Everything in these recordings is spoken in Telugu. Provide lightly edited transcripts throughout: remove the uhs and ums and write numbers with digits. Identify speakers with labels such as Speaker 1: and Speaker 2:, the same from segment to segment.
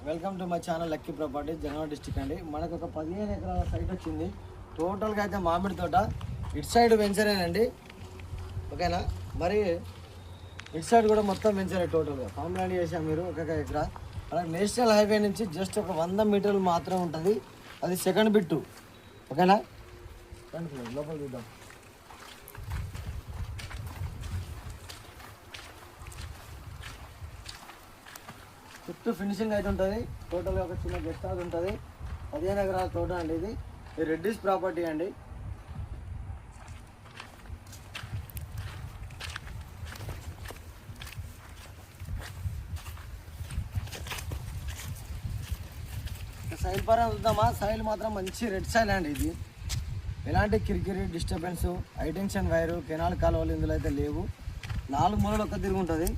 Speaker 1: Welcome to my channel lucky property Jangaon district అండి. మనకు ఒక 15 ఎకరాల సైట్ వచ్చింది. టోటల్గా అయితే మామిడి తోట ఇటు సైడ్ వెంచరేనండి, ఓకేనా. మరి ఇటు సైడ్ కూడా మొత్తం వెంచరే. టోటల్గా ఫామ్ ల్యాండ్ చేసాం మీరు ఒక ఎకరా. అలాగే నేషనల్ హైవే నుంచి జస్ట్ ఒక 100 మీటర్లు మాత్రం ఉంటుంది. అది సెకండ్ బిట్టు, ఓకేనా. లోపల చూద్దాం. చుట్టూ ఫినిషింగ్ అయితే ఉంటుంది. టోటల్గా ఒక చిన్న గెస్ట్ హౌస్ ఉంటుంది. 15 ఎకరాల తోట అండి. ఇది రెడ్డిస్ ప్రాపర్టీ అండి. సైల్ పరంగా చూద్దామా. సైల్ మాత్రం మంచి రెడ్ సైల్ అండి. ఇది ఎలాంటి కిరికిరి డిస్టర్బెన్స్, హైటెన్షన్ వైరు, కెనాల్ కాలువలు ఇందులో అయితే లేవు. 4 మూలలు ఒక్క తిరిగి ఉంటుంది.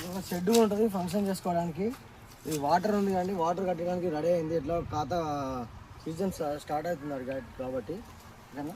Speaker 1: ఒక షెడ్ ఉంటుంది ఫంక్షన్ చేసుకోవడానికి. ఇది వాటర్ ఉంది కానీ వాటర్ కట్టడానికి రెడీ అయింది. ఇట్లా ఖాతా సీజన్ స్టార్ట్ అవుతున్నారు కాబట్టి ఓకేనా.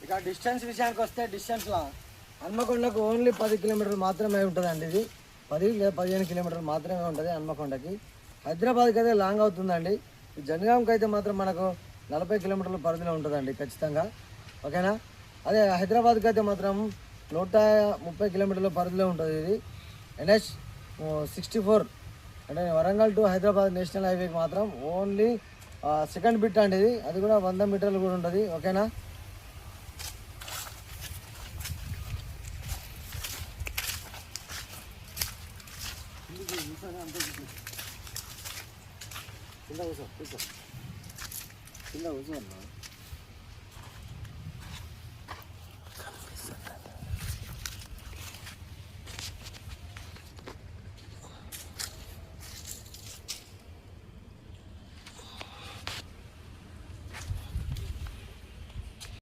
Speaker 1: ఇక డిస్టెన్స్ విషయానికి వస్తే డిస్టెన్స్లో హన్మకొండకు ఓన్లీ 10 కిలోమీటర్లు మాత్రమే ఉంటుందండి. ఇది 10 లేదా 15 కిలోమీటర్లు మాత్రమే ఉంటుంది హన్మకొండకి. హైదరాబాద్కి అయితే లాంగ్ అవుతుందండి. ఈ జనగాంకి అయితే మాత్రం మనకు 40 కిలోమీటర్ల పరిధిలో ఉంటుందండి ఖచ్చితంగా, ఓకేనా. అదే హైదరాబాద్కి అయితే మాత్రం 130 కిలోమీటర్ల పరిధిలో ఉంటుంది. ఇది NH 64 అంటే వరంగల్ టు హైదరాబాద్ నేషనల్ హైవేకి మాత్రం ఓన్లీ సెకండ్ బిట్ అండి. ఇది అది కూడా 100 మీటర్లు కూడా ఉంటుంది, ఓకేనా. కింద కూర్చో కింద కూర్చో అన్నా.